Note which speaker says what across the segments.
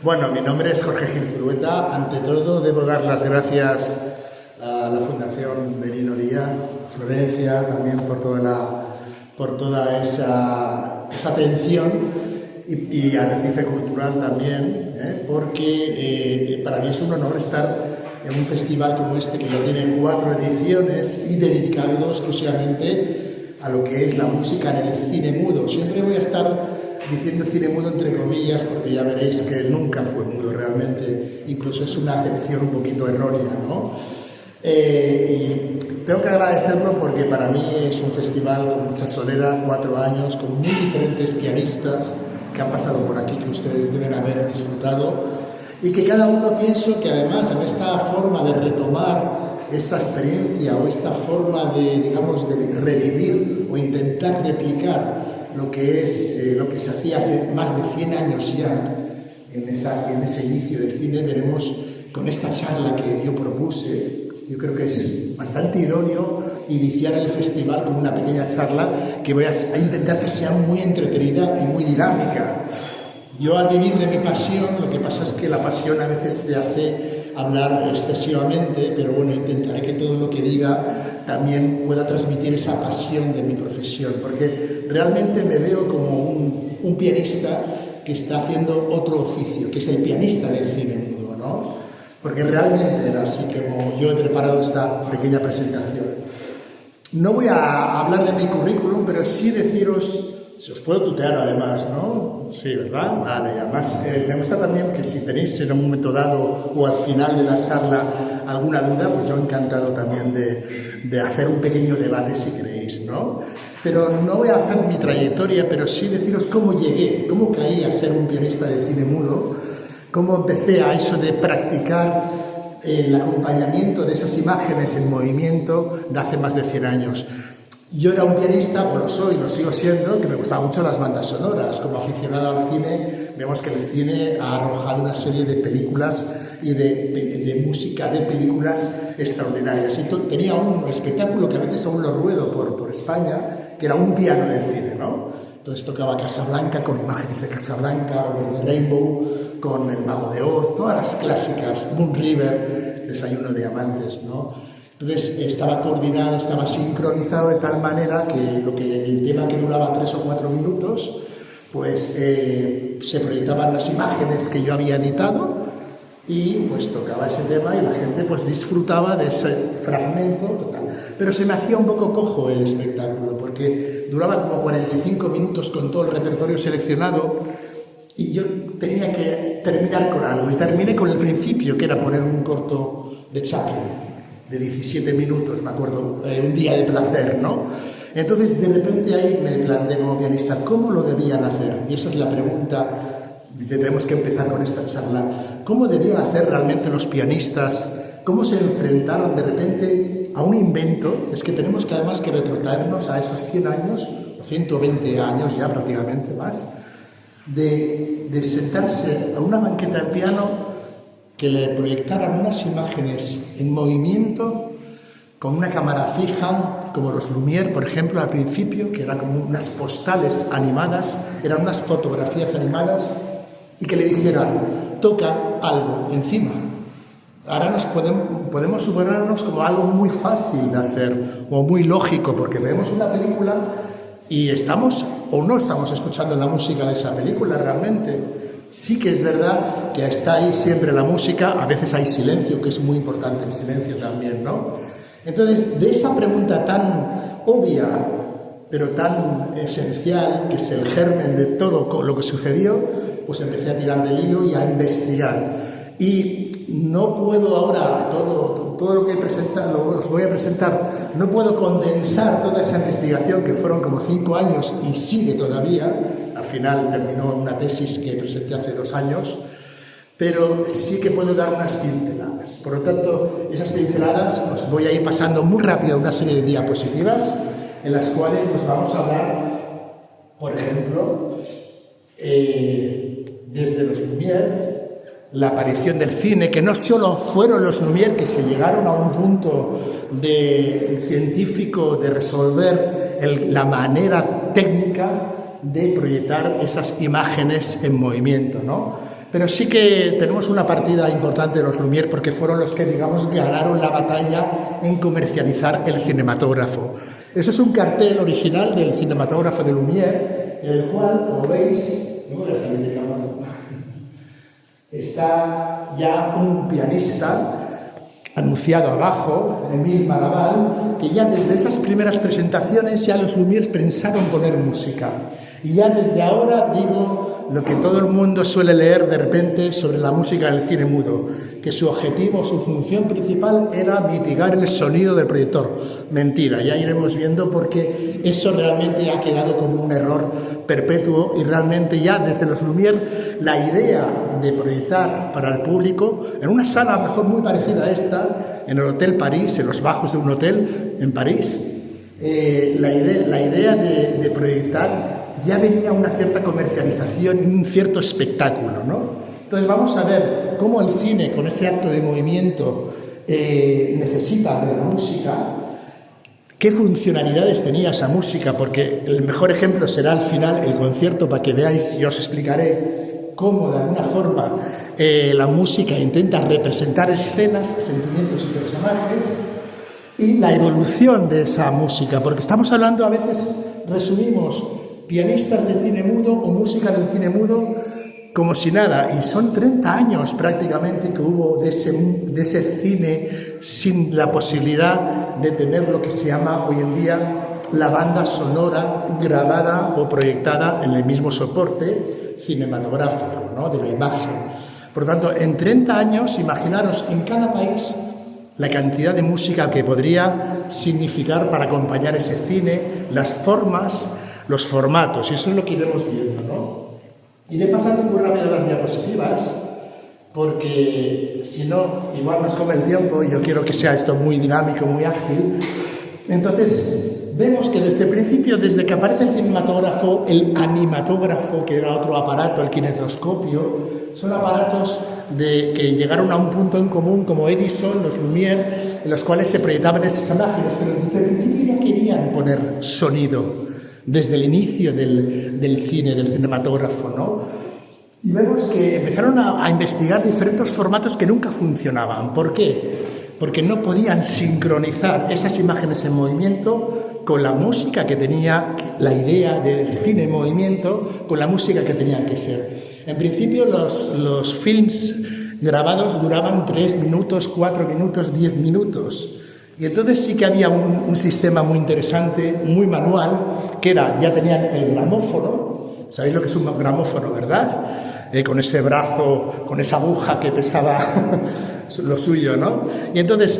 Speaker 1: Bueno, mi nombre es Jorge Gil Zulueta. Ante todo, debo dar las gracias a la Fundación Merino Díaz, a Florencia, también por toda esa atención y a Recife Cultural también, porque para mí es un honor estar en un festival como este, que ya tiene 4 ediciones y dedicado exclusivamente a lo que es la música en el cine mudo. Siempre voy a estar diciendo cine mudo entre comillas, porque ya veréis que nunca fue mudo realmente, incluso es una acepción un poquito errónea, ¿no? Y tengo que agradecerlo porque para mí es un festival con mucha solera, 4 años, con muy diferentes pianistas que han pasado por aquí, que ustedes deben haber disfrutado, y que cada uno pienso que además en esta forma de retomar esta experiencia o esta forma de, digamos, de revivir o intentar replicar lo que se hacía hace más de 100 años ya en ese inicio del cine, veremos con esta charla que yo propuse. Yo creo que es bastante idóneo iniciar el festival con una pequeña charla que voy a intentar que sea muy entretenida y muy dinámica. Yo, al vivir de mi pasión, lo que pasa es que la pasión a veces te hace hablar excesivamente, pero bueno, intentaré que todo lo que diga también pueda transmitir esa pasión de mi profesión, porque realmente me veo como un pianista que está haciendo otro oficio, que es el pianista del cine mudo, ¿no? Porque realmente era así como yo he preparado esta pequeña presentación. No voy a hablar de mi currículum, pero sí deciros, si os puedo tutear además, ¿no? Sí, ¿verdad? Vale, y además me gusta también que si tenéis en un momento dado o al final de la charla alguna duda, pues yo encantado también de hacer un pequeño debate si queréis, ¿no? Pero no voy a hacer mi trayectoria, pero sí deciros cómo llegué, cómo caí a ser un pianista de cine mudo, cómo empecé a eso de practicar el acompañamiento de esas imágenes en movimiento de hace más de 100 años. Yo era un pianista, o lo soy, lo sigo siendo, que me gustaban mucho las bandas sonoras. Como aficionado al cine, vemos que el cine ha arrojado una serie de películas y de música de películas extraordinarias. Y tenía un espectáculo que a veces aún lo ruedo por España, que era un piano de cine, ¿no? Entonces tocaba Casablanca con imágenes de Casablanca, o de Rainbow con El Mago de Oz, todas las clásicas, Moon River, Desayuno de Diamantes, ¿no? Entonces estaba coordinado, estaba sincronizado de tal manera que el tema que duraba 3 o 4 minutos, pues se proyectaban las imágenes que yo había editado y pues tocaba ese tema y la gente pues disfrutaba de ese fragmento total. Pero se me hacía un poco cojo el espectáculo porque duraba como 45 minutos con todo el repertorio seleccionado y yo tenía que terminar con algo y terminé con el principio, que era poner un corto de Chaplin de 17 minutos, me acuerdo, un día de placer, ¿no? Entonces, de repente ahí me planteé como pianista, ¿cómo lo debían hacer? Y esa es la pregunta que tenemos que empezar con esta charla. ¿Cómo debían hacer realmente los pianistas? ¿Cómo se enfrentaron de repente a un invento? Es que tenemos que además que retrotraernos a esos 100 años, o 120 años ya prácticamente más, de sentarse a una banqueta del piano, que le proyectaran unas imágenes en movimiento con una cámara fija, como los Lumière, por ejemplo, al principio, que eran como unas postales animadas, eran unas fotografías animadas, y que le dijeran, toca algo encima. Ahora podemos suponernos como algo muy fácil de hacer, o muy lógico, porque vemos una película y estamos o no estamos escuchando la música de esa película realmente. Sí que es verdad que está ahí siempre la música, a veces hay silencio, que es muy importante el silencio también, ¿no? Entonces, de esa pregunta tan obvia, pero tan esencial, que es el germen de todo lo que sucedió, pues empecé a tirar del hilo y a investigar. Y no puedo ahora, todo lo que he presentado, os voy a presentar, no puedo condensar toda esa investigación, que fueron como 5 años y sigue todavía. Al final terminó una tesis que presenté hace 2 años, pero sí que puedo dar unas pinceladas. Por lo tanto, esas pinceladas os voy a ir pasando muy rápido una serie de diapositivas en las cuales nos vamos a hablar, por ejemplo, desde los Lumière, la aparición del cine, que no solo fueron los Lumière que se llegaron a un punto científico de resolver la manera técnica de proyectar esas imágenes en movimiento, ¿no? Pero sí que tenemos una partida importante de los Lumière porque fueron los que, digamos, ganaron la batalla en comercializar el cinematógrafo. Eso es un cartel original del cinematógrafo de Lumière, en el cual, como veis, no voy a salir de cámara, está ya un pianista anunciado abajo, Émile Maraval, que ya desde esas primeras presentaciones ya los Lumière pensaron poner música. Y ya desde ahora digo lo que todo el mundo suele leer de repente sobre la música del cine mudo, que su objetivo, su función principal era mitigar el sonido del proyector. Mentira, ya iremos viendo porque eso realmente ha quedado como un error perpetuo y realmente ya desde los Lumière la idea de proyectar para el público en una sala a lo mejor muy parecida a esta, en el Hotel París, en los bajos de un hotel en París, la idea de proyectar ya venía una cierta comercialización y un cierto espectáculo, ¿no? Entonces vamos a ver cómo el cine, con ese acto de movimiento, necesita de la música, qué funcionalidades tenía esa música, porque el mejor ejemplo será al final el concierto, para que veáis y os explicaré cómo de alguna forma la música intenta representar escenas, sentimientos y personajes, y la evolución de esa música, porque estamos hablando, a veces resumimos pianistas de cine mudo o música del cine mudo como si nada, y son 30 años prácticamente que hubo de ese cine sin la posibilidad de tener lo que se llama hoy en día la banda sonora grabada o proyectada en el mismo soporte cinematográfico, ¿no?, de la imagen. Por lo tanto, en 30 años, imaginaros en cada país la cantidad de música que podría significar para acompañar ese cine, las formas, los formatos, y eso es lo que iremos viendo, ¿no? Iré pasando muy rápido las diapositivas, porque si no, igual nos come el tiempo y yo quiero que sea esto muy dinámico, muy ágil. Entonces, vemos que desde el principio, desde que aparece el cinematógrafo, el animatógrafo, que era otro aparato, el kinetoscopio, son aparatos que llegaron a un punto en común, como Edison, los Lumière, en los cuales se proyectaban esas imágenes, pero desde el principio ya querían poner sonido, desde el inicio del cine, del cinematógrafo, ¿no? Y vemos que empezaron a investigar diferentes formatos que nunca funcionaban. ¿Por qué? Porque no podían sincronizar esas imágenes en movimiento con la música que tenía, la idea del cine en movimiento, con la música que tenían que ser. En principio los films grabados duraban 3 minutos, 4 minutos, 10 minutos. Y entonces sí que había un sistema muy interesante, muy manual, que era, ya tenían el gramófono. ¿Sabéis lo que es un gramófono, verdad? Con ese brazo, con esa aguja que pesaba lo suyo, ¿no? Y entonces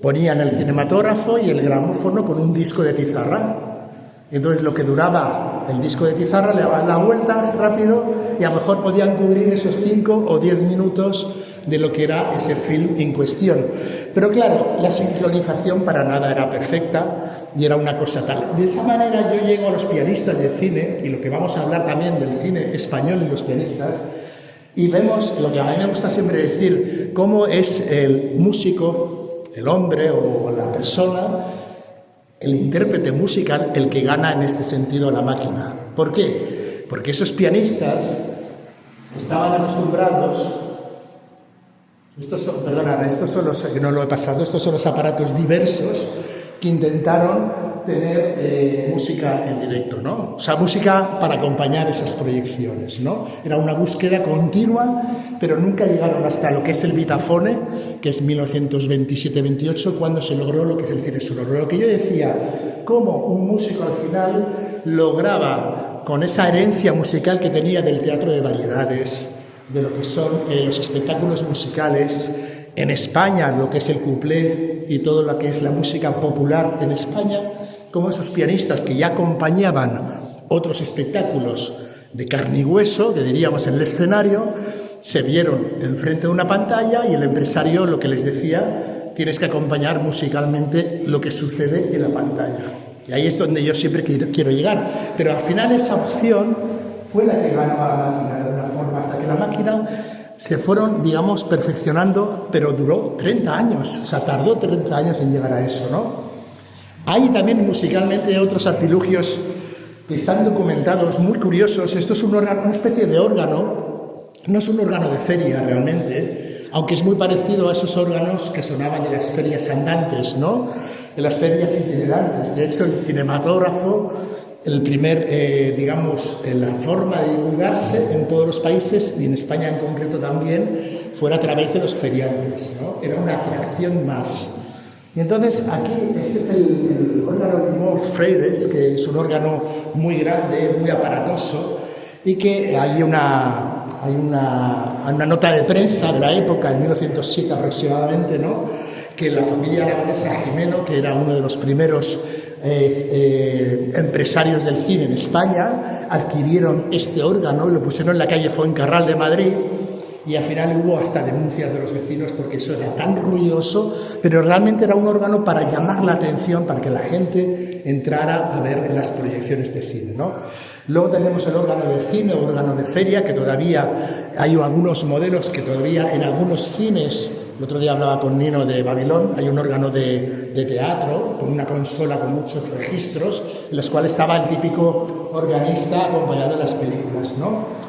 Speaker 1: ponían el cinematógrafo y el gramófono con un disco de pizarra. Y entonces lo que duraba el disco de pizarra le daban la vuelta rápido y a lo mejor podían cubrir esos 5 o 10 minutos de lo que era ese film en cuestión. Pero claro, la sincronización para nada era perfecta y era una cosa tal. De esa manera yo llego a los pianistas de cine, y lo que vamos a hablar también del cine español y los pianistas, y vemos lo que a mí me gusta siempre decir, cómo es el músico, el hombre o la persona, el intérprete musical, el que gana en este sentido la máquina. ¿Por qué? Porque esos pianistas estaban acostumbrados. Estos son los que no lo he pasado, estos son los aparatos diversos que intentaron tener música en directo, ¿no? O sea, música para acompañar esas proyecciones, ¿no? Era una búsqueda continua, pero nunca llegaron hasta lo que es el Vitafone, que es 1927-28, cuando se logró lo que es el cine sonoro. Lo que yo decía, cómo un músico al final lograba, con esa herencia musical que tenía del teatro de variedades, de lo que son los espectáculos musicales en España, lo que es el cuplé y todo lo que es la música popular en España, como esos pianistas que ya acompañaban otros espectáculos de carne y hueso, que diríamos en el escenario, se vieron enfrente de una pantalla y el empresario lo que les decía, tienes que acompañar musicalmente lo que sucede en la pantalla. Y ahí es donde yo siempre quiero llegar. Pero al final esa opción fue la que ganó a la máquina de alguna forma, hasta que la máquina se fueron, digamos, perfeccionando, pero duró 30 años, o sea, tardó 30 años en llegar a eso, ¿no? Hay también musicalmente otros artilugios que están documentados, muy curiosos. Esto es un órgano, una especie de órgano No es un órgano de feria realmente, aunque es muy parecido a esos órganos que sonaban en las ferias andantes, ¿no? En las ferias itinerantes. De hecho, el cinematógrafo, el primer, digamos, la forma de divulgarse en todos los países, y en España en concreto también, fuera a través de los feriantes, ¿no? Era una atracción más. Y entonces aquí, este es el órgano Limor Freires, que es un órgano muy grande, muy aparatoso, y que hay una nota de prensa de la época, en 1907 aproximadamente, ¿no? Que la familia aragonesa Jimeno, que era uno de los primeros empresarios del cine en España, adquirieron este órgano y lo pusieron en la calle Fuencarral de Madrid. Y al final hubo hasta denuncias de los vecinos porque eso era tan ruidoso, pero realmente era un órgano para llamar la atención, para que la gente entrara a ver las proyecciones de cine, ¿no? Luego tenemos el órgano de cine, órgano de feria, que todavía hay algunos modelos que todavía en algunos cines, el otro día hablaba con Nino de Babilón, hay un órgano de teatro con una consola con muchos registros, en los cuales estaba el típico organista acompañado de las películas, ¿no?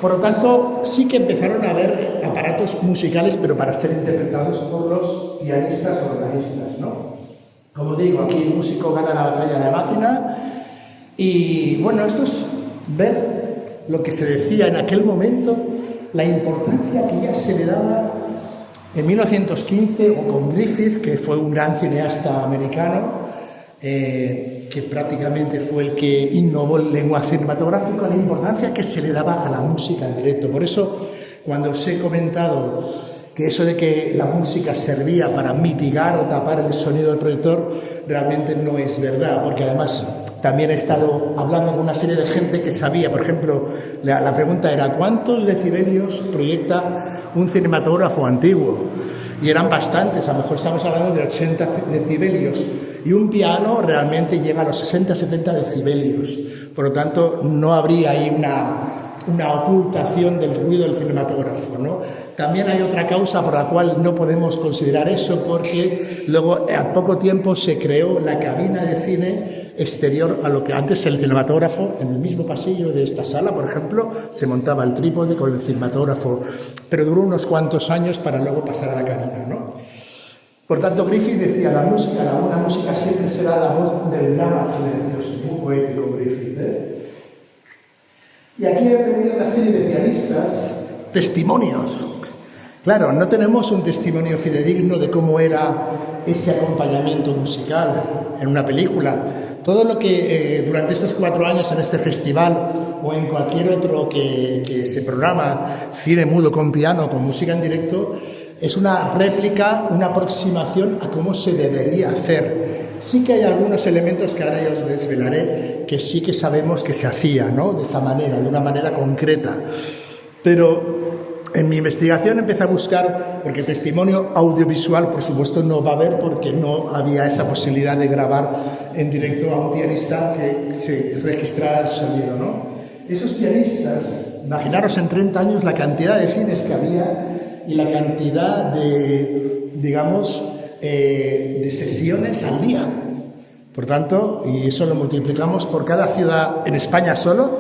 Speaker 1: Por lo tanto, sí que empezaron a haber aparatos musicales, pero para ser interpretados por los pianistas o organistas, ¿no? Como digo, aquí el músico gana la batalla de la máquina y, bueno, esto es ver lo que se decía en aquel momento, la importancia que ya se le daba en 1915 o con Griffith, que fue un gran cineasta americano, que prácticamente fue el que innovó el lenguaje cinematográfico, la importancia que se le daba a la música en directo. Por eso, cuando os he comentado que eso de que la música servía para mitigar o tapar el sonido del proyector, realmente no es verdad, porque además también he estado hablando con una serie de gente que sabía, por ejemplo, la pregunta era ¿cuántos decibelios proyecta un cinematógrafo antiguo? Y eran bastantes, a lo mejor estamos hablando de 80 decibelios, y un piano realmente llega a los 60-70 decibelios. Por lo tanto, no habría ahí una ocultación del ruido del cinematógrafo, ¿no? También hay otra causa por la cual no podemos considerar eso, porque luego a poco tiempo se creó la cabina de cine exterior a lo que antes el cinematógrafo. En el mismo pasillo de esta sala, por ejemplo, se montaba el trípode con el cinematógrafo, pero duró unos cuantos años para luego pasar a la cabina, ¿no? Por tanto, Griffith decía, la buena música siempre será la voz del drama silencioso. Muy poético Griffith, ¿eh? Y aquí he reunido una serie de pianistas, testimonios. Claro, no tenemos un testimonio fidedigno de cómo era ese acompañamiento musical en una película. Todo lo que durante estos 4 años en este festival o en cualquier otro que se programa, cine mudo con piano, con música en directo, es una réplica, una aproximación a cómo se debería hacer. Sí que hay algunos elementos que ahora ya os desvelaré que sí que sabemos que se hacía, ¿no? De esa manera, de una manera concreta. Pero en mi investigación empecé a buscar, porque testimonio audiovisual, por supuesto, no va a haber porque no había esa posibilidad de grabar en directo a un pianista que se registrara el sonido, ¿no? Esos pianistas, imaginaros en 30 años la cantidad de cines que había y la cantidad de, digamos, de sesiones al día. Por tanto, y eso lo multiplicamos por cada ciudad en España solo,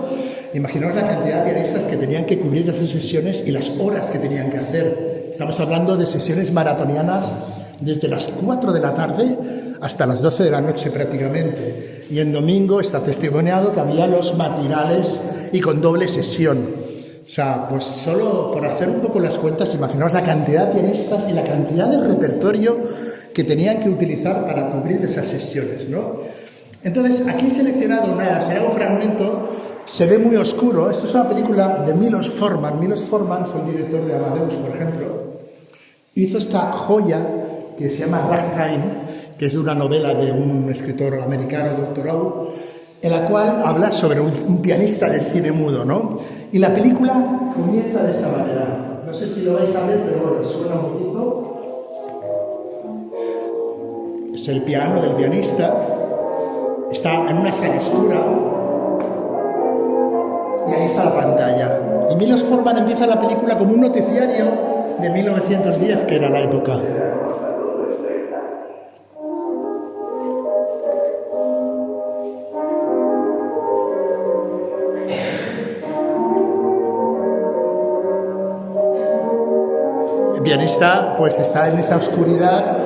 Speaker 1: imaginaos la cantidad de pianistas que tenían que cubrir esas sesiones y las horas que tenían que hacer. Estamos hablando de sesiones maratonianas desde las 4 de la tarde hasta las 12 de la noche prácticamente. Y en domingo está testimoniado que había los matinales y con doble sesión. O sea, pues solo por hacer un poco las cuentas, imaginaos la cantidad de pianistas y la cantidad de repertorio que tenían que utilizar para cubrir esas sesiones, ¿no? Entonces, aquí he seleccionado será un fragmento, se ve muy oscuro. Esto es una película de Milos Forman. Milos Forman fue el director de Amadeus, por ejemplo. Hizo esta joya que se llama Ragtime, que es una novela de un escritor americano, Dr. O, en la cual habla sobre un pianista de cine mudo, ¿no? Y la película comienza de esta manera. No sé si lo vais a ver, pero bueno, suena un poquito. Es el piano del pianista. Está en una sala oscura. Y ahí está la pantalla. Y Milos Forman empieza la película con un noticiario de 1910, que era la época. pianista pues está en esa oscuridad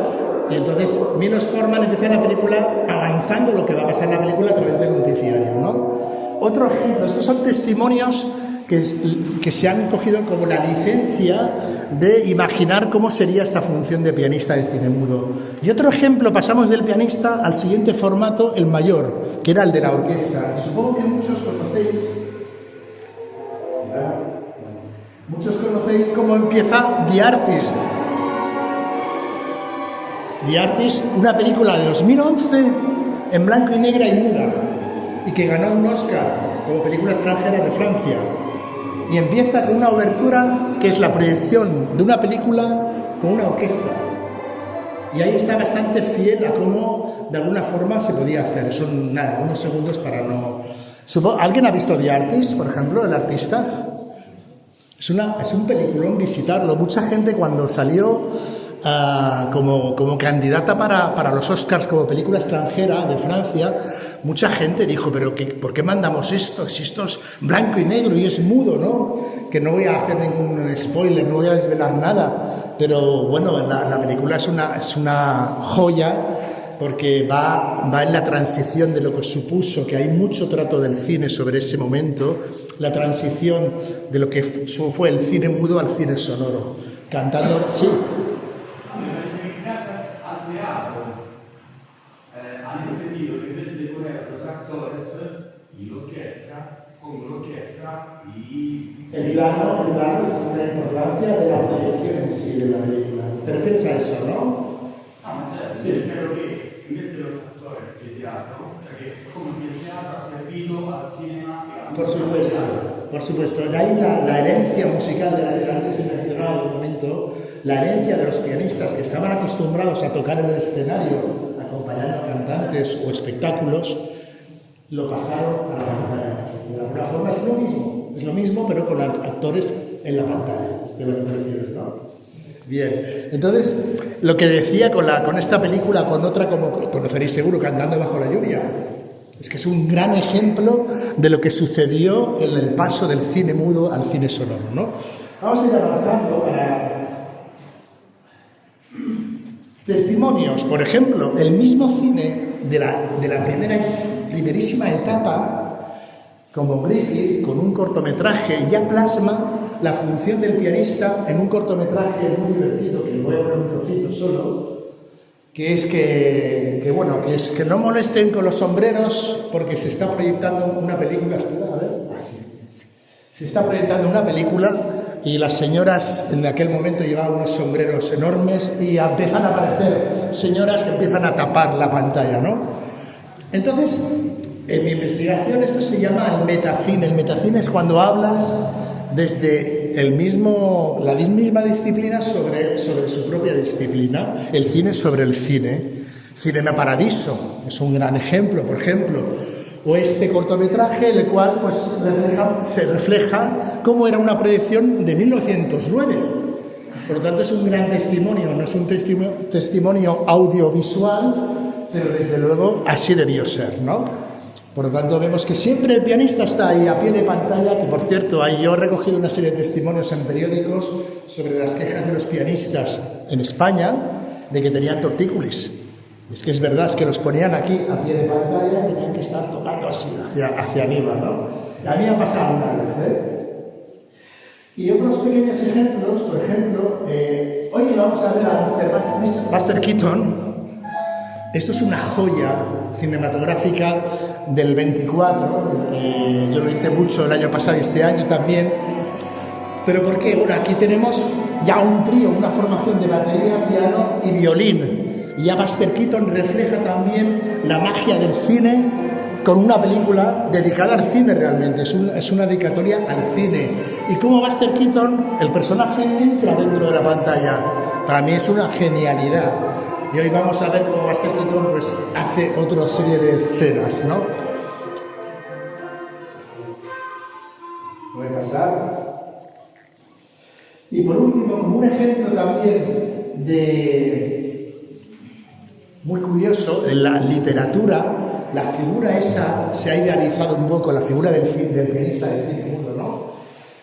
Speaker 1: y entonces Milos Forman empieza la película avanzando lo que va a pasar en la película a través del noticiario, ¿no? Otro ejemplo, estos son testimonios que se han cogido como la licencia de imaginar cómo sería esta función de pianista de cine mudo. Y otro ejemplo, pasamos del pianista al siguiente formato, el mayor, que era el de la orquesta. Y supongo que muchos conocéis cómo empieza The Artist. The Artist, una película de 2011 en blanco y negra y muda, y que ganó un Oscar como película extranjera de Francia. Y empieza con una obertura que es la proyección de una película con una orquesta. Y ahí está bastante fiel a cómo de alguna forma se podía hacer. Son nada, unos segundos para no... ¿Alguien ha visto The Artist, por ejemplo, El Artista? Es un peliculón, visitarlo. Mucha gente cuando salió como candidata para los Oscars como película extranjera de Francia, mucha gente dijo, pero ¿por qué mandamos esto? Si esto es blanco y negro y es mudo, ¿no? Que no voy a hacer ningún spoiler, no voy a desvelar nada, pero bueno, la película es una joya porque va en la transición de lo que supuso, que hay mucho trato del cine sobre ese momento, la transición de lo que fue el cine mudo al cine sonoro, cantando, sí. El plano es la importancia de la proyección en sí de la película. ¿Te refieres a eso, no?
Speaker 2: Sí. Espero que en vez de los actores de teatro, que como si el teatro ha servido al cinema.
Speaker 1: Por supuesto. De ahí la herencia musical de la que antes he mencionado en un momento, la herencia de los pianistas que estaban acostumbrados a tocar en el escenario, acompañando a cantantes o espectáculos, lo pasaron a la pantalla. De alguna forma es lo mismo, pero con actores en la pantalla. ¿De lo que te refieres, no? Bien, entonces, lo que decía con esta película, con otra como conoceréis seguro, Cantando bajo la lluvia, es que es un gran ejemplo de lo que sucedió en el paso del cine mudo al cine sonoro, ¿no? Vamos a ir avanzando para testimonios. Por ejemplo, el mismo cine de la primerísima etapa, como Griffith, con un cortometraje, ya plasma la función del pianista en un cortometraje muy divertido, que voy a poner un trocito solo, que es que no molesten con los sombreros porque se está proyectando una película. Se está proyectando una película y las señoras en aquel momento llevaban unos sombreros enormes y empiezan a aparecer señoras que empiezan a tapar la pantalla, ¿no? Entonces, en mi investigación esto se llama el metacine. El metacine es cuando hablas desde la misma disciplina sobre su propia disciplina, el cine sobre el cine. Cinema Paradiso es un gran ejemplo, por ejemplo, o este cortometraje, el cual pues se refleja cómo era una proyección de 1909. Por lo tanto, es un gran testimonio, no es un testimonio audiovisual, pero desde luego así debió ser, ¿no? Por lo tanto, vemos que siempre el pianista está ahí a pie de pantalla, que por cierto, ahí yo he recogido una serie de testimonios en periódicos sobre las quejas de los pianistas en España de que tenían tortícolis. Y es que es verdad, es que los ponían aquí a pie de pantalla y tenían que estar tocando así, hacia arriba, ¿no? Y a mí ha pasado una vez, ¿eh? Y otros pequeños ejemplos, por ejemplo, hoy vamos a ver a Buster Keaton. Esto es una joya cinematográfica del 24, yo lo hice mucho el año pasado y este año también. ¿Pero por qué? Bueno, aquí tenemos ya un trío, una formación de batería, piano y violín. Y ya Buster Keaton refleja también la magia del cine con una película dedicada al cine realmente, es una dedicatoria al cine. Y cómo Buster Keaton, el personaje, entra dentro de la pantalla. Para mí es una genialidad. Y hoy vamos a ver cómo Buster Keaton pues, hace otra serie de escenas, ¿no? Voy a pasar. Y por último, como un ejemplo también muy curioso, en la literatura, la figura esa se ha idealizado un poco, la figura del pianista del cine mudo, ¿no?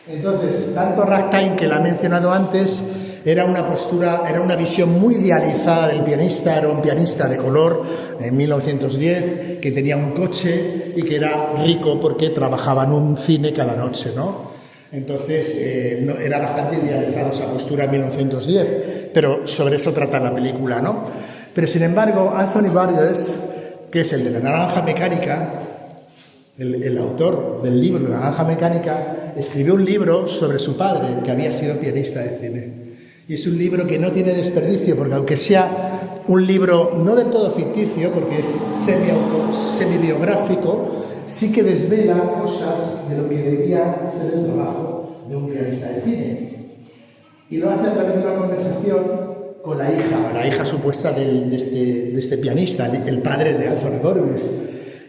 Speaker 1: Entonces, tanto Ragtime, que la he mencionado antes, Era una postura, era una visión muy idealizada del pianista, era un pianista de color en 1910, que tenía un coche y que era rico porque trabajaba en un cine cada noche, ¿no? Entonces, era bastante idealizada esa postura en 1910, pero sobre eso trata la película, ¿no? Pero, sin embargo, Anthony Burgess, que es el de La Naranja Mecánica, el autor del libro La Naranja Mecánica, escribió un libro sobre su padre, que había sido pianista de cine. Y es un libro que no tiene desperdicio, porque aunque sea un libro no del todo ficticio, porque es semi-biográfico, sí que desvela cosas de lo que debía ser el trabajo de un pianista de cine. Y lo hace a través de una conversación con la hija supuesta de este pianista, el padre de Anthony Burgess.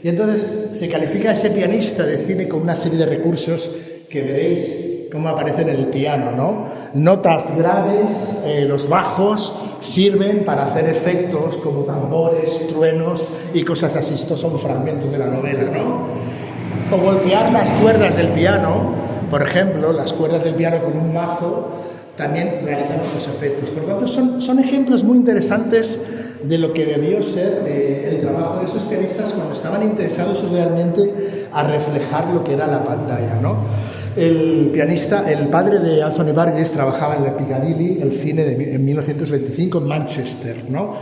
Speaker 1: Y entonces se califica a ese pianista de cine con una serie de recursos que veréis cómo aparecen en el piano, ¿no? Notas graves, los bajos sirven para hacer efectos como tambores, truenos y cosas así. Estos son fragmentos de la novela, ¿no? O golpear las cuerdas del piano, por ejemplo, las cuerdas del piano con un mazo, también realizan otros efectos. Por lo tanto, son ejemplos muy interesantes de lo que debió ser el trabajo de esos pianistas cuando estaban interesados realmente a reflejar lo que era la pantalla, ¿no? El pianista, el padre de Anthony Burgess, trabajaba en la Piccadilly, el cine en 1925 en Manchester, ¿no?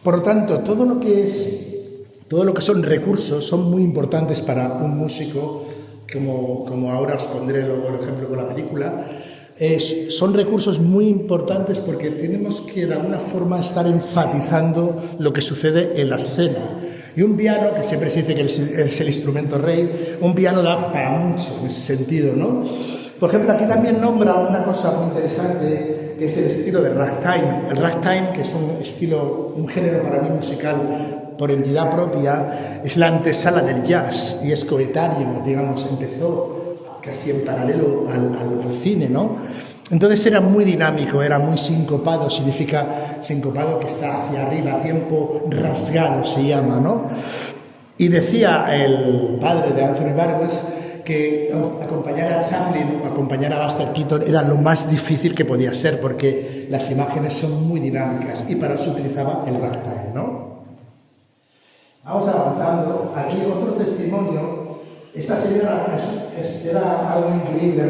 Speaker 1: Por lo tanto, todo lo que son recursos son muy importantes para un músico, como ahora os pondré luego el ejemplo con la película. Son recursos muy importantes porque tenemos que de alguna forma estar enfatizando lo que sucede en la escena. Y un piano, que siempre se dice que es el instrumento rey, un piano da para mucho en ese sentido, ¿no? Por ejemplo, aquí también nombra una cosa muy interesante, que es el estilo de ragtime. El ragtime, que es un género para mí musical por entidad propia, es la antesala del jazz y es coetáneo, digamos, empezó casi en paralelo al cine, ¿no? Entonces era muy dinámico, era muy sincopado, significa sincopado que está hacia arriba, tiempo rasgado se llama, ¿no? Y decía el padre de Anthony Burgess que acompañar a Chaplin o acompañar a Buster Keaton era lo más difícil que podía ser, porque las imágenes son muy dinámicas y para eso utilizaba el ragtime, ¿no? Vamos avanzando. Aquí otro testimonio. Esta señora era algo increíble,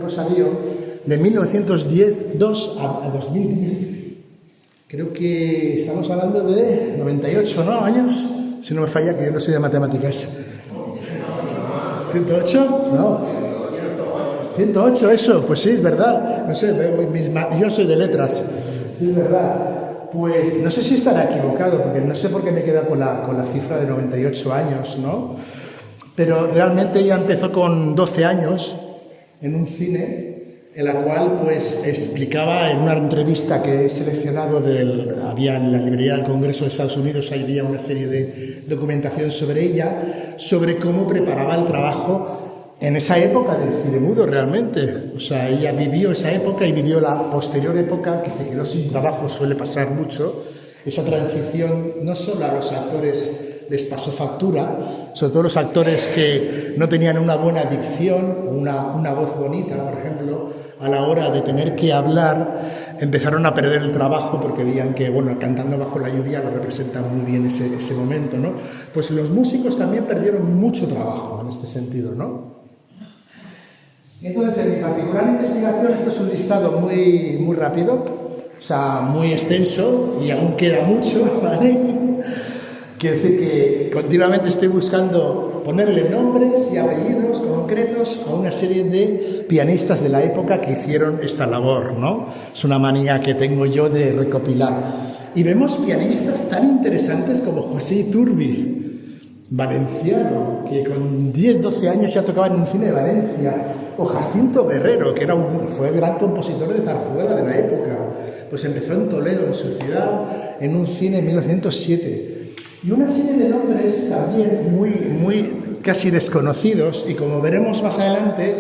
Speaker 1: Rosalío, de 1910 a 2010. Creo que estamos hablando de 98, ¿no? Años, si no me falla, que yo no soy de matemáticas. ¿108? No. 108, eso, pues sí, es verdad. No sé, yo soy de letras. Sí, es verdad. Pues no sé si estará equivocado, porque no sé por qué me queda con la cifra de 98 años, ¿no? Pero realmente ella empezó con 12 años en un cine en la cual pues explicaba en una entrevista que he seleccionado había en la librería del Congreso de Estados Unidos, ahí había una serie de documentación sobre ella, sobre cómo preparaba el trabajo en esa época del cine mudo realmente. O sea, ella vivió esa época y vivió la posterior época, que se quedó sin trabajo, suele pasar mucho, esa transición no solo a los actores les pasó factura, sobre todo los actores que no tenían una buena dicción, una voz bonita, por ejemplo, a la hora de tener que hablar, empezaron a perder el trabajo porque veían que, bueno, Cantando bajo la lluvia lo representa muy bien ese momento, ¿no? Pues los músicos también perdieron mucho trabajo en este sentido, ¿no? Entonces, en mi particular investigación, esto es un listado muy, muy rápido, o sea, muy extenso y aún queda mucho, ¿vale? Quiere decir que continuamente estoy buscando ponerle nombres y apellidos concretos a una serie de pianistas de la época que hicieron esta labor, ¿no? Es una manía que tengo yo de recopilar. Y vemos pianistas tan interesantes como José Iturbi, valenciano, que con 10, 12 años ya tocaba en un cine de Valencia, o Jacinto Guerrero, que fue el gran compositor de zarzuela de la época. Pues empezó en Toledo, en su ciudad, en un cine en 1907. Y una serie de nombres también muy casi desconocidos, y como veremos más adelante,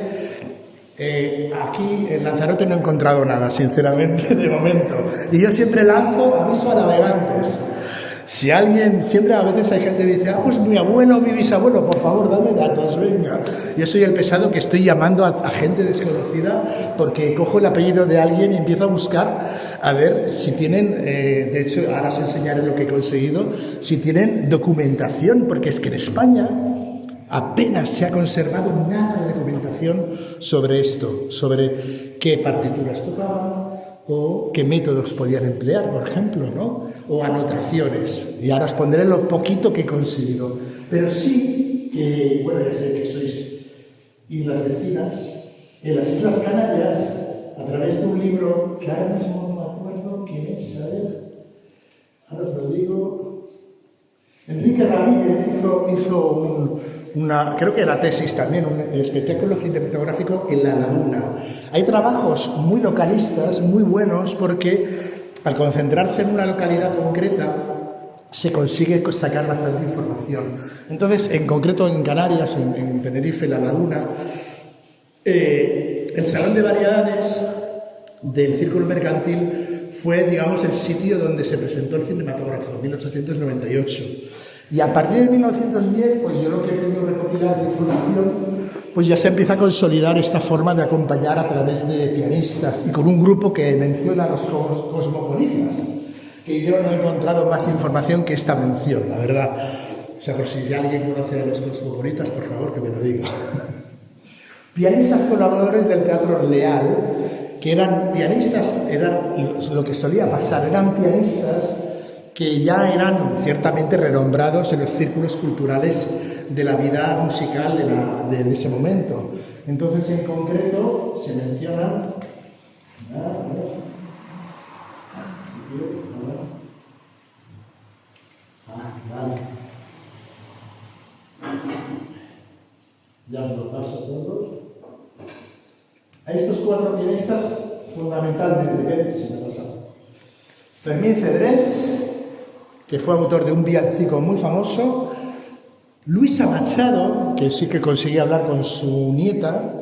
Speaker 1: aquí en Lanzarote no he encontrado nada, sinceramente, de momento. Y yo siempre lanzo aviso a navegantes. Si alguien, siempre a veces hay gente que dice, pues mi abuelo o mi bisabuelo, por favor, dame datos, venga. Yo soy el pesado que estoy llamando a gente desconocida porque cojo el apellido de alguien y empiezo a buscar a ver si tienen, de hecho, ahora os enseñaré lo que he conseguido, si tienen documentación, porque es que en España apenas se ha conservado nada de documentación sobre esto, sobre qué partituras tocaban o qué métodos podían emplear, por ejemplo, ¿no? O anotaciones. Y ahora os pondré lo poquito que he conseguido. Pero sí que, bueno, ya sé que sois islas vecinas, en las Islas Canarias, a través de un libro que ahora mismo no me acuerdo quién es, a ver, ahora os lo digo. Enrique Ramírez hizo creo que era tesis también, un espectáculo cinematográfico en La Laguna. Hay trabajos muy localistas, muy buenos, porque al concentrarse en una localidad concreta se consigue sacar bastante información. Entonces, en concreto en Canarias, en Tenerife, La Laguna, el Salón de Variedades del Círculo Mercantil fue, digamos, el sitio donde se presentó el cinematógrafo, 1898. Y a partir de 1910, pues yo lo que he podido recopilar de información, pues ya se empieza a consolidar esta forma de acompañar a través de pianistas y con un grupo que menciona a los cosmopolitas, que yo no he encontrado más información que esta mención, la verdad. O sea, por si alguien conoce a los cosmopolitas, por favor, que me lo diga. Pianistas colaboradores del Teatro Leal, que eran pianistas, era lo que solía pasar, eran pianistas que ya eran ciertamente renombrados en los círculos culturales de la vida musical de ese momento. Entonces, en concreto, se mencionan... Ya os lo paso todos. A estos 4 pianistas, fundamentalmente, si me pasa. Fermín Cedrés, que fue autor de un villancico muy famoso, Luisa Machado, que sí que conseguí hablar con su nieta,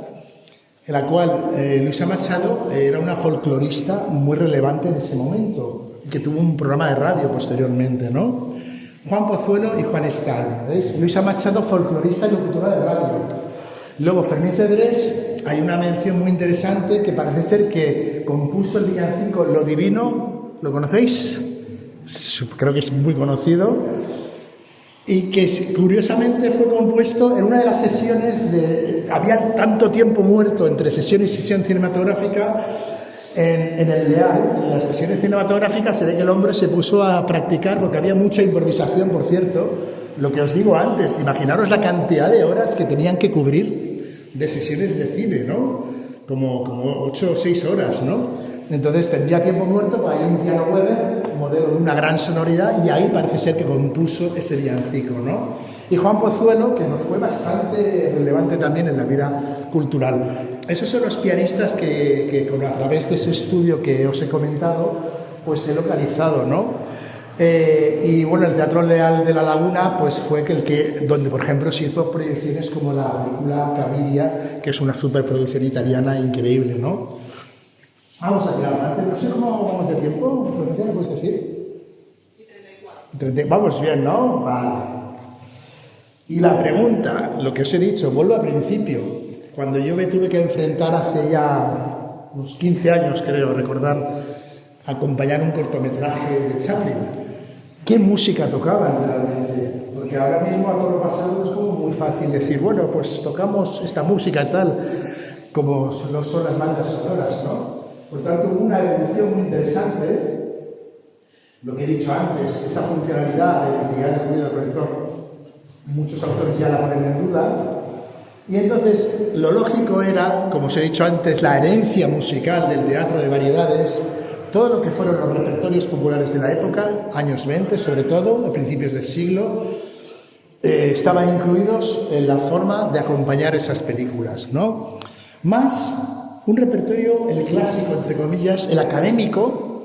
Speaker 1: en la cual Luisa Machado era una folclorista muy relevante en ese momento, que tuvo un programa de radio posteriormente, ¿no? Juan Pozuelo y Juan Estal, ¿veis? Luisa Machado, folclorista y locutora de radio. Luego, Fermín Cedrés, hay una mención muy interesante que parece ser que compuso el villancico Lo Divino, ¿lo conocéis? Creo que es muy conocido, y que curiosamente fue compuesto en una de las sesiones había tanto tiempo muerto entre sesión y sesión cinematográfica en el Leal. En las sesiones cinematográficas se ve que el hombre se puso a practicar porque había mucha improvisación, por cierto. Lo que os digo antes, imaginaros la cantidad de horas que tenían que cubrir de sesiones de cine, ¿no? Como 8 o 6 horas, ¿no? Entonces tendría tiempo muerto, pues hay un piano Weber, modelo de una gran sonoridad, y ahí parece ser que compuso ese villancico, ¿no? Y Juan Pozuelo, que nos fue bastante relevante también en la vida cultural. Esos son los pianistas que a través de ese estudio que os he comentado, pues he localizado, ¿no? Y bueno, el Teatro Leal de La Laguna, pues fue donde, por ejemplo, se hizo proyecciones como la película Caviria, que es una superproducción italiana increíble, ¿no? Vamos a tirar adelante. No sé cómo vamos de tiempo. ¿Florencia, lo puedes decir?
Speaker 3: Y 34.
Speaker 1: Vamos bien, ¿no? Vale. Y la pregunta, lo que os he dicho, vuelvo al principio. Cuando yo me tuve que enfrentar hace ya unos 15 años, creo, recordar, acompañar un cortometraje de Chaplin. ¿Qué música tocaban realmente? Porque ahora mismo a todo pasado es como muy fácil decir, bueno, pues tocamos esta música tal, como son las bandas sonoras, ¿no? Por tanto, hubo una evolución muy interesante, lo que he dicho antes, esa funcionalidad de mitigar el ruido del proyector, muchos autores ya la ponen en duda, y entonces lo lógico era, como os he dicho antes, la herencia musical del teatro de variedades, todo lo que fueron los repertorios populares de la época, años 20 sobre todo, a principios del siglo, estaban incluidos en la forma de acompañar esas películas, ¿no? Más un repertorio, el clásico, entre comillas, el académico,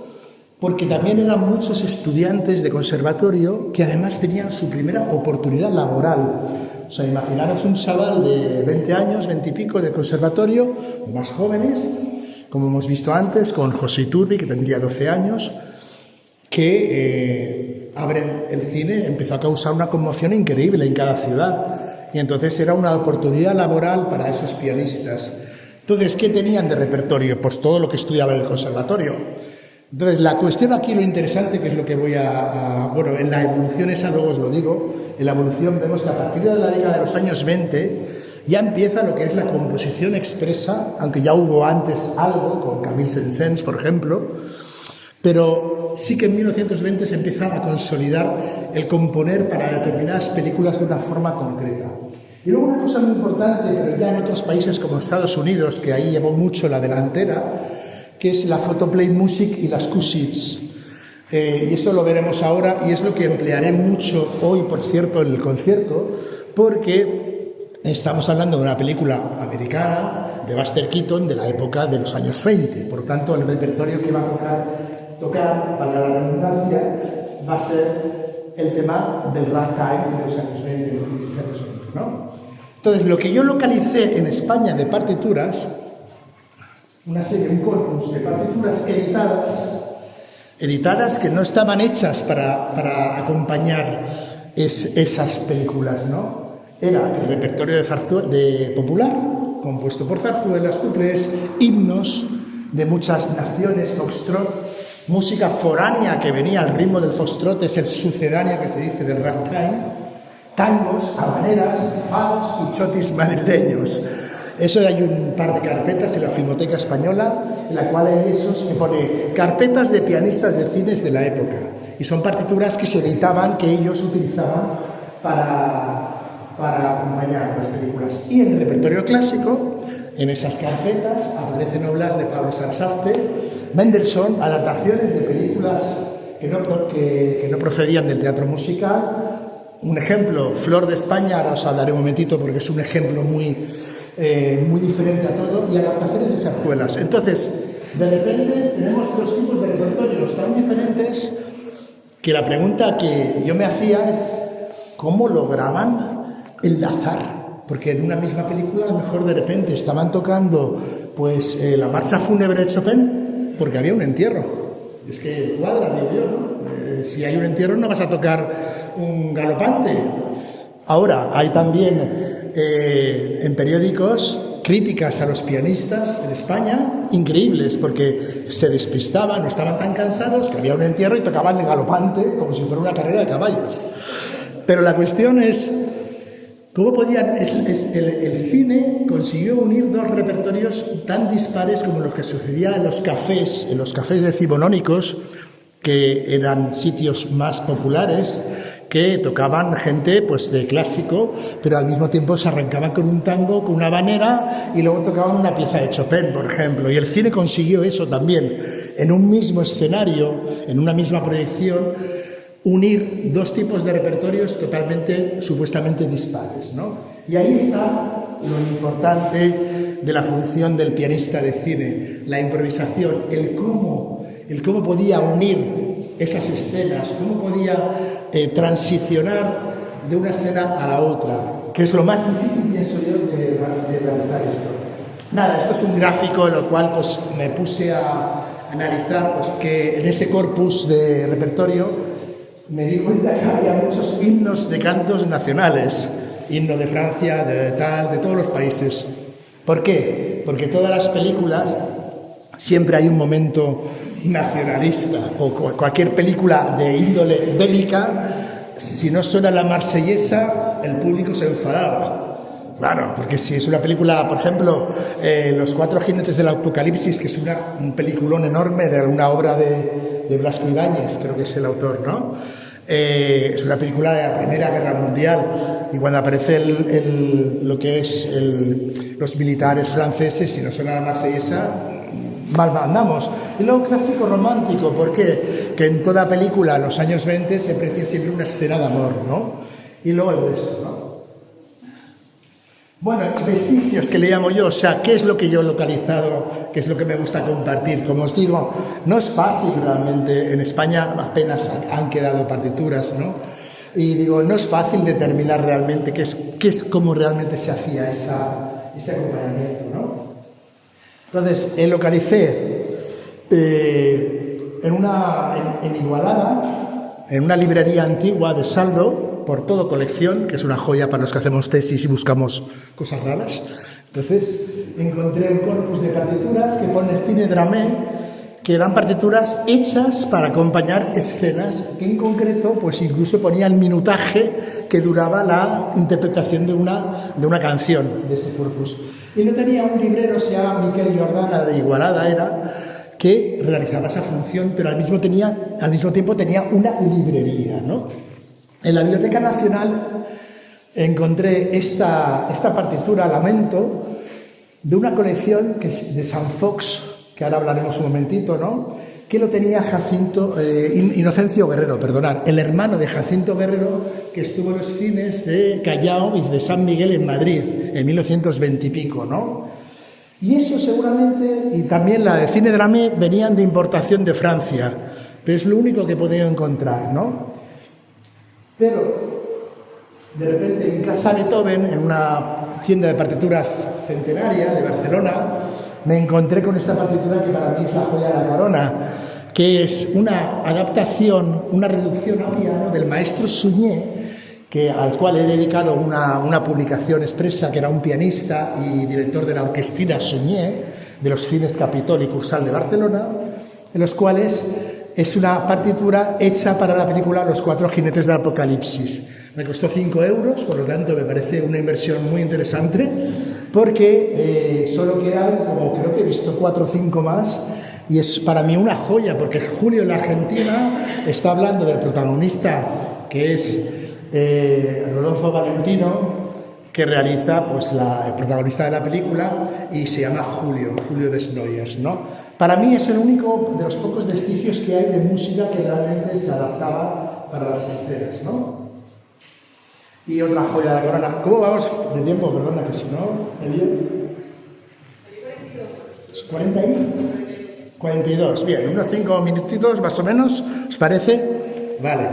Speaker 1: porque también eran muchos estudiantes de conservatorio que además tenían su primera oportunidad laboral. O sea, imaginaros un chaval de 20 años, 20 y pico de conservatorio, más jóvenes, como hemos visto antes, con José Iturbi, que tendría 12 años, que abren el cine, empezó a causar una conmoción increíble en cada ciudad. Y entonces era una oportunidad laboral para esos pianistas. Entonces, ¿qué tenían de repertorio? Pues todo lo que estudiaban en el conservatorio. Entonces, la cuestión aquí, lo interesante, que es lo que voy bueno, en la evolución esa luego os lo digo, en la evolución vemos que a partir de la década de los años 20 ya empieza lo que es la composición expresa, aunque ya hubo antes algo, con Camille Saint-Saëns, por ejemplo, pero sí que en 1920 se empieza a consolidar el componer para determinadas películas de una forma concreta. Y luego una cosa muy importante, pero ya en otros países como Estados Unidos, que ahí llevó mucho la delantera, que es la photoplay music y las Q-Sits. Y eso lo veremos ahora, y es lo que emplearé mucho hoy, por cierto, en el concierto, porque estamos hablando de una película americana de Buster Keaton de la época de los años 20. Por tanto, el repertorio que va a tocar para la redundancia, va a ser el tema del ragtime de los años 20, los 16 años 20, ¿no? Entonces, lo que yo localicé en España de partituras, una serie, un corpus de partituras editadas que no estaban hechas para acompañar esas películas, ¿no? Era el repertorio de popular, compuesto por zarzuelas, cuplés, himnos de muchas naciones, foxtrot, música foránea que venía al ritmo del foxtrot, es el sucedáneo que se dice del ragtime, tangos, habaneras, fados y chotis madrileños. Eso hay un par de carpetas en la Filmoteca Española, en la cual hay esos que pone carpetas de pianistas de cines de la época. Y son partituras que se editaban, que ellos utilizaban para acompañar las películas. Y en el repertorio clásico, en esas carpetas, aparecen obras de Pablo Sarsaste, Mendelssohn, adaptaciones de películas que no procedían del teatro musical. Un ejemplo, Flor de España, ahora os hablaré un momentito porque es un ejemplo muy diferente a todo, y adaptaciones de zarzuelas. Entonces, de repente tenemos dos tipos de repertorios tan diferentes que la pregunta que yo me hacía es ¿cómo lograban enlazar? Porque en una misma película a lo mejor de repente estaban tocando pues la marcha fúnebre de Chopin porque había un entierro. Es que cuadra, digo yo, ¿no? Si hay un entierro no vas a tocar un galopante. Ahora, hay también en periódicos críticas a los pianistas en España increíbles, porque se despistaban, estaban tan cansados que había un entierro y tocaban el galopante como si fuera una carrera de caballos. Pero la cuestión es cómo podían... El cine consiguió unir dos repertorios tan dispares como los que sucedía en los cafés decimonónicos, que eran sitios más populares, que tocaban gente pues de clásico, pero al mismo tiempo se arrancaban con un tango, con una habanera, y luego tocaban una pieza de Chopin, por ejemplo. Y el cine consiguió eso también, en un mismo escenario, en una misma proyección, unir dos tipos de repertorios totalmente, supuestamente dispares, ¿no? Y ahí está lo importante de la función del pianista de cine, la improvisación, el cómo podía unir esas escenas, cómo podía transicionar de una escena a la otra, que es lo más difícil, pienso yo, de realizar esto. Nada, esto es un gráfico en el cual pues, me puse a analizar pues, que en ese corpus de repertorio me di cuenta que había muchos himnos de cantos nacionales, himno de Francia, de todos los países. ¿Por qué? Porque todas las películas siempre hay un momento nacionalista, o cualquier película de índole bélica, si no suena la marsellesa, el público se enfadaba. Claro, porque si es una película, por ejemplo, Los cuatro jinetes del Apocalipsis, que es un peliculón enorme de una obra de Blasco Ibáñez, creo que es el autor, ¿no? Es una película de la Primera Guerra Mundial, y cuando aparece lo que es los militares franceses, si no suena la marsellesa, mal andamos. Y luego clásico romántico, ¿por qué? Que en toda película en los años 20 se aprecia siempre una escena de amor, ¿no? Y luego el beso, ¿no? Bueno, vestigios que le llamo yo, o sea, ¿qué es lo que yo he localizado? ¿Qué es lo que me gusta compartir? Como os digo, no es fácil realmente, en España apenas han quedado partituras, ¿no? Y digo, no es fácil determinar realmente qué es cómo realmente se hacía ese acompañamiento, ¿no? Entonces, localicé en Igualada, en una librería antigua de Saldo, por todo colección, que es una joya para los que hacemos tesis y buscamos cosas raras. Entonces encontré un corpus de partituras que pone Cine Dramé, que eran partituras hechas para acompañar escenas, que en concreto pues incluso ponía el minutaje que duraba la interpretación de una canción de ese corpus. Y no tenía un librero, se llama Miquel Jordana, de Igualada era, que realizaba esa función, pero al mismo tiempo tenía una librería, ¿no? En la Biblioteca Nacional encontré esta partitura, Lamento, de una colección que es de San Fox, que ahora hablaremos un momentito, ¿no? Que lo tenía Inocencio Guerrero, el hermano de Jacinto Guerrero, que estuvo en los cines de Callao y de San Miguel en Madrid, en 1920 y pico, ¿no? Y eso seguramente, y también la de Cine Dramé, venían de importación de Francia, pero es lo único que he podido encontrar, ¿no? Pero, de repente, en Casa Beethoven, en una tienda de partituras centenaria de Barcelona, me encontré con esta partitura que para mí es la joya de la corona, que es una adaptación, una reducción a piano del maestro Suñé, al cual he dedicado una publicación expresa, que era un pianista y director de la orquestina Suñé, de los cines Capitol y Cursal de Barcelona, en los cuales es una partitura hecha para la película Los Cuatro Jinetes del Apocalipsis. Me costó 5 euros, por lo tanto me parece una inversión muy interesante, porque solo quedan, como creo que he visto 4 o 5 más, y es para mí una joya, porque Julio en la Argentina está hablando del protagonista, que es Rodolfo Valentino, que realiza pues el protagonista de la película, y se llama Julio Desnoyers, ¿no? Para mí es el único de los pocos vestigios que hay de música que realmente se adaptaba para las escenas, ¿no? Y otra joya de la corona. ¿Cómo vamos de tiempo? Perdona, que si no, Elio. 40 y 42. Bien, unos 5 minutitos más o menos, ¿os parece? Vale.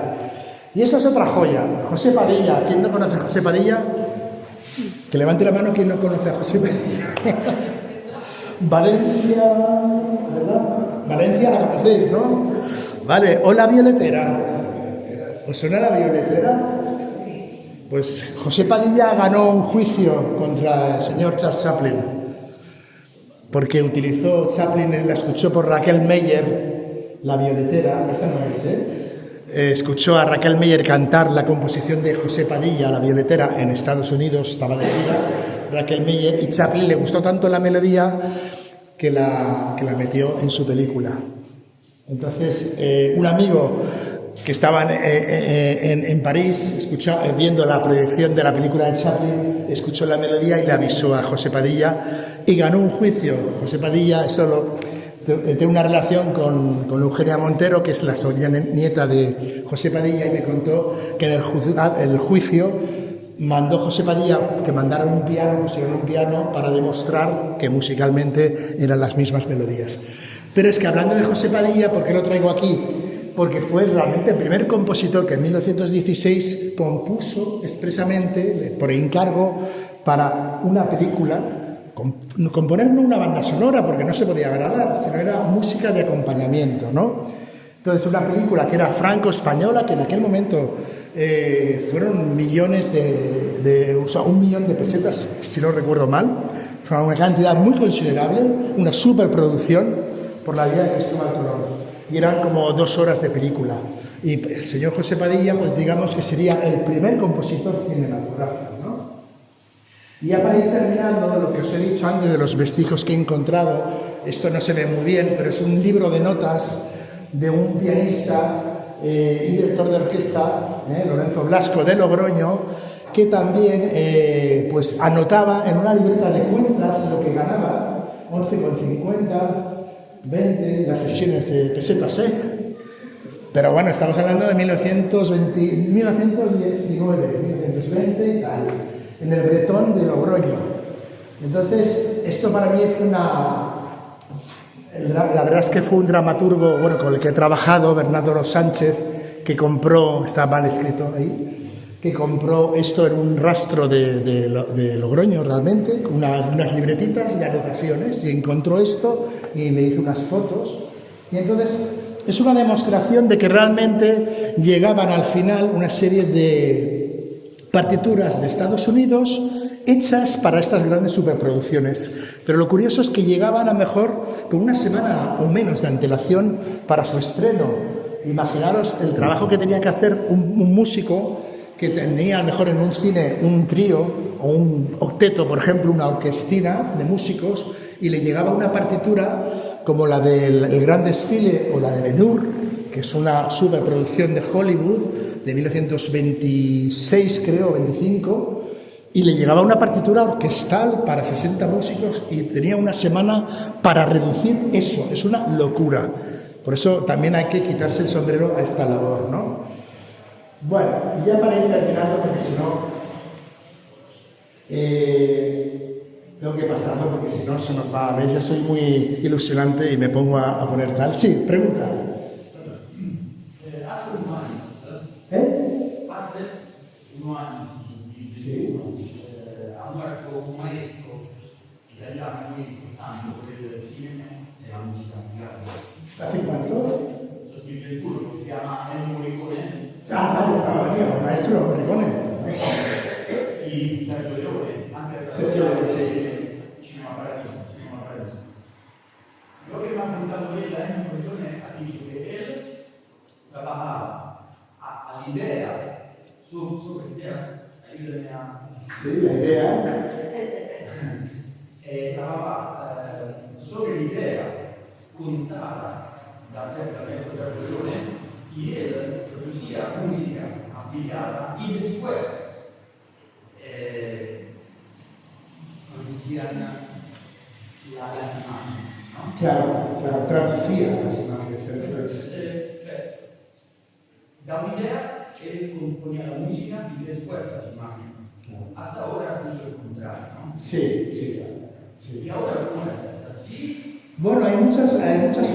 Speaker 1: Y esta es otra joya. José Padilla. ¿Quién no conoce a José Padilla? Que levante la mano quien no conoce a José Padilla. Valencia, ¿verdad? Valencia la conocéis, ¿no? Vale. O La Violetera. ¿Os suena La Violetera? Pues José Padilla ganó un juicio contra el señor Charles Chaplin, porque utilizó, Chaplin la escuchó por Raquel Meyer, La Violetera, esta no es, escuchó a Raquel Meyer cantar la composición de José Padilla, La Violetera, en Estados Unidos, estaba de gira, Raquel Meyer, y Chaplin le gustó tanto la melodía que la metió en su película. Entonces, un amigo que estaban en París viendo la proyección de la película de Chaplin, escuchó la melodía y le avisó a José Padilla y ganó un juicio. José Padilla tiene una relación con Eugenia Montero, que es la sobrina nieta de José Padilla, y me contó que en el juicio mandó José Padilla que mandaran pusieron un piano para demostrar que musicalmente eran las mismas melodías. Pero es que hablando de José Padilla, ¿por qué lo traigo aquí? Porque fue realmente el primer compositor que en 1916 compuso expresamente, por encargo, para una película, componer no una banda sonora, porque no se podía grabar, sino era música de acompañamiento, ¿no? Entonces, una película que era franco-española, que en aquel momento fueron millones o sea, 1 millón de pesetas, si no recuerdo mal, o sea, una cantidad muy considerable, una superproducción por la vía de Cristóbal Colón. Y eran como 2 horas de película. Y el señor José Padilla, pues digamos que sería el primer compositor cinematográfico, ¿no? Y ya para ir terminando, lo que os he dicho antes de los vestigios que he encontrado, esto no se ve muy bien, pero es un libro de notas de un pianista y director de orquesta, Lorenzo Blasco de Logroño, que también pues anotaba en una libreta de cuentas lo que ganaba, 11,50, 20, las sesiones de pesetas, Pero bueno, estamos hablando de 1919, 1920 y tal, en el Bretón de Logroño. Entonces, esto para mí fue la verdad es que fue un dramaturgo, bueno, con el que he trabajado, Bernardo Sánchez, que compró, está mal escrito ahí, que compró esto en un rastro de Logroño realmente, con unas libretitas y anotaciones, y encontró esto y me hizo unas fotos. Y entonces es una demostración de que realmente llegaban al final una serie de partituras de Estados Unidos hechas para estas grandes superproducciones. Pero lo curioso es que llegaban a lo mejor con una semana o menos de antelación para su estreno. Imaginaros el trabajo que tenía que hacer un músico que tenía a lo mejor en un cine un trío o un octeto, por ejemplo, una orquestina de músicos, y le llegaba una partitura como la del El Gran Desfile o la de Ben-Hur, que es una superproducción de Hollywood de 1926, creo, 25, y le llegaba una partitura orquestal para 60 músicos y tenía una semana para reducir eso. Es una locura. Por eso también hay que quitarse el sombrero a esta labor, ¿no? Bueno, y ya para ir terminando, porque si no tengo que pasarlo, porque si no se nos va a ver. Ya soy muy ilusionante y me pongo a poner tal. Sí, pregunta.
Speaker 2: Hace unos años, hace unos años,
Speaker 1: Sí.
Speaker 2: ha muerto un maestro italiano muy importante por el cine e la musica musicale.
Speaker 1: ¿Hace cuánto?
Speaker 2: 2021, che si chiama Ennio Morricone.
Speaker 1: Vale, maestro Morricone.
Speaker 2: Y Sergio Leone, anche
Speaker 1: Sergio Leone.
Speaker 2: Cinema Paradiso. Lo que me ha preguntado él, Ennio Morricone ha dicho que él trabajaba a la idea, sobre idea, ayúdame a...
Speaker 1: Sí, la idea.
Speaker 2: Trabajaba sobre la idea contada da sempre al maestro Sergio Leone y él producía música aplicada y después producían las imágenes, ¿no?
Speaker 1: Claro, traducía las imágenes.
Speaker 2: Da una idea, él componía la música y después las imágenes. Hasta ahora es mucho el contrario, ¿no?
Speaker 1: Sí.
Speaker 2: Y ahora, ¿cómo es así?
Speaker 1: Bueno, hay muchas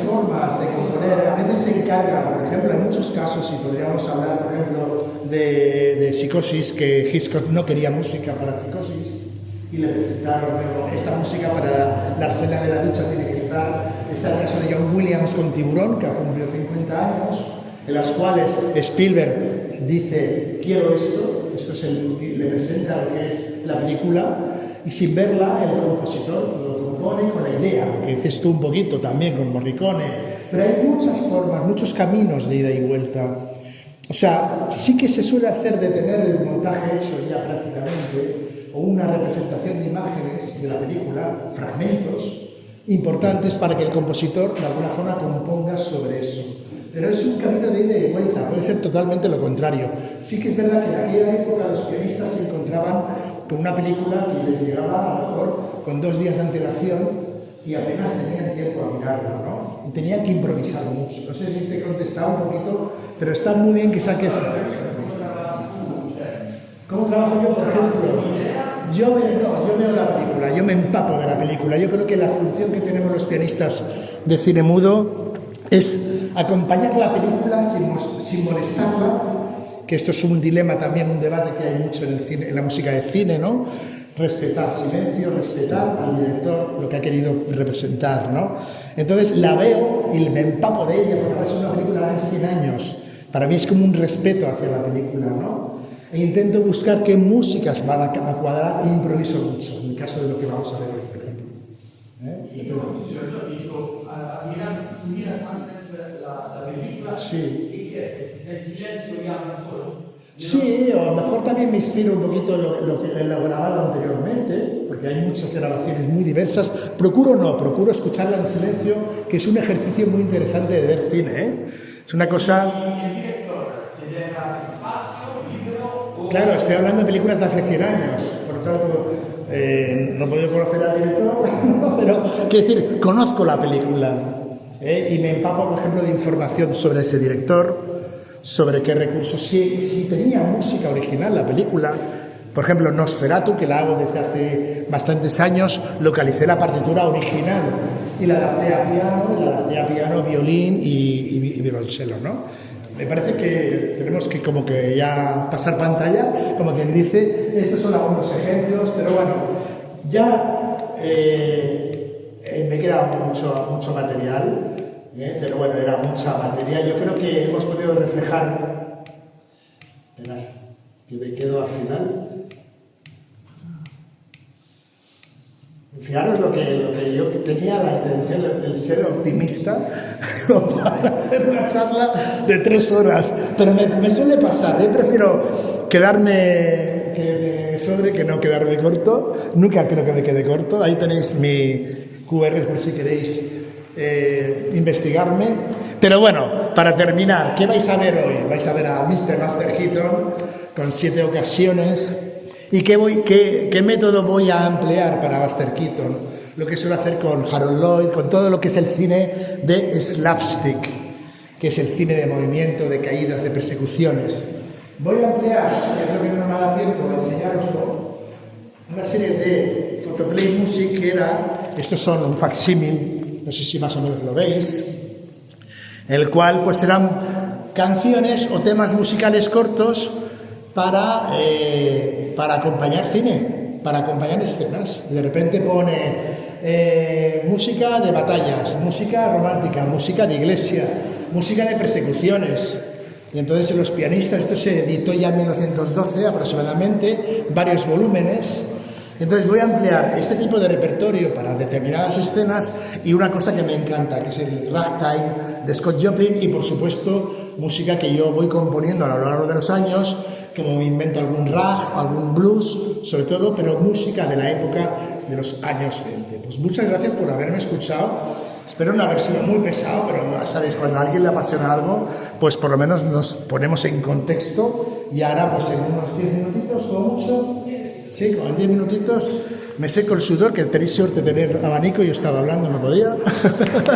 Speaker 1: formas de componer. A veces se encarga, por ejemplo, en muchos casos, y podríamos hablar, por ejemplo, de Psicosis, que Hitchcock no quería música para Psicosis, y le presentaron, pero esta música para la escena de la ducha tiene que estar. Está el caso de John Williams con Tiburón, que ha cumplido 50 años, en las cuales Spielberg dice, quiero esto le presenta lo que es la película, y sin verla el compositor lo compone con la idea, que dices tú un poquito también con Morricone, pero hay muchas formas, muchos caminos de ida y vuelta. O sea, sí que se suele hacer de tener el montaje hecho ya prácticamente, o una representación de imágenes de la película, fragmentos importantes para que el compositor de alguna forma componga sobre eso. Pero es un camino de ida y vuelta, puede ser totalmente lo contrario. Sí que es verdad que en aquella época los pianistas se encontraban con una película que les llegaba a lo mejor con 2 días de antelación y apenas tenían tiempo a mirarla, ¿no? Y tenían que improvisar mucho. No sé si te he contestado un poquito, pero está muy bien que saques... ¿Cómo trabajo yo, por ejemplo? Yo veo la película, yo me empapo de la película. Yo creo que la función que tenemos los pianistas de cine mudo es acompañar la película sin molestarla, que esto es un dilema también, un debate que hay mucho en el cine, en la música de cine, ¿no? Respetar silencio, respetar al director lo que ha querido representar, ¿no? Entonces la veo y me empapo de ella, porque es una película de 100 años. Para mí es como un respeto hacia la película, ¿no? E intento buscar qué músicas van a cuadrar e improviso mucho, en el caso de lo que vamos a ver hoy, por ejemplo.
Speaker 2: ¿Y cómo funciona? Tú has dicho, miras antes la película,
Speaker 1: sí.
Speaker 2: ¿Y qué es? ¿El silencio y habla solo?
Speaker 1: Sí, o a lo mejor también me inspiro un poquito en lo que he grabado anteriormente, porque hay muchas grabaciones muy diversas. Procuro escucharla en silencio, que es un ejercicio muy interesante de ver cine, ¿eh? Es una cosa...
Speaker 2: ¿Y el director te deja espacio, libro? O...
Speaker 1: Claro, estoy hablando de películas de hace 100 años, por lo tanto, no he podido conocer al director, pero quiero decir, conozco la película, y me empapo, por ejemplo, de información sobre ese director, sobre qué recursos, si tenía música original la película. Por ejemplo, Nosferatu, que la hago desde hace bastantes años, localicé la partitura original y la adapté a piano, violín y violonchelo, ¿no? Me parece que tenemos que como que ya pasar pantalla, como quien dice. Estos son algunos ejemplos, pero bueno, ya me queda mucho material. pero bueno, era mucha batería. Yo creo que hemos podido reflejar... Esperad, que me quedo al final. Fijaros lo que yo tenía la intención de ser optimista para hacer una charla de 3 horas, pero me suele pasar, prefiero quedarme que me sobre que no quedarme corto, nunca creo que me quede corto. Ahí tenéis mi QR por si queréis investigarme. Pero bueno, para terminar, ¿qué vais a ver hoy? Vais a ver a Mr. Buster Keaton con 7 ocasiones. ¿Y qué método voy a emplear para Buster Keaton? Lo que suelo hacer con Harold Lloyd, con todo lo que es el cine de slapstick, que es el cine de movimiento, de caídas, de persecuciones. Voy a emplear, que es lo que no me da tiempo de enseñaroslo, una serie de photoplay music que era, estos son un facsímil, no sé si más o menos lo veis, el cual pues eran canciones o temas musicales cortos para acompañar cine, para acompañar escenas. De repente pone música de batallas, música romántica, música de iglesia, música de persecuciones. Y entonces en Los pianistas, esto se editó ya en 1912 aproximadamente, varios volúmenes. Entonces voy a emplear este tipo de repertorio para determinadas escenas y una cosa que me encanta, que es el ragtime de Scott Joplin y por supuesto música que yo voy componiendo a lo largo de los años, como me invento algún rag, algún blues, sobre todo, pero música de la época de los años 20. Pues muchas gracias por haberme escuchado. Espero no haber sido muy pesado, pero ya sabéis, cuando a alguien le apasiona algo, pues por lo menos nos ponemos en contexto y ahora pues en unos 10 minutitos o mucho, sí, con 10 minutitos me seco el sudor, que tenéis suerte de tener abanico, yo estaba hablando, no podía. Gracias.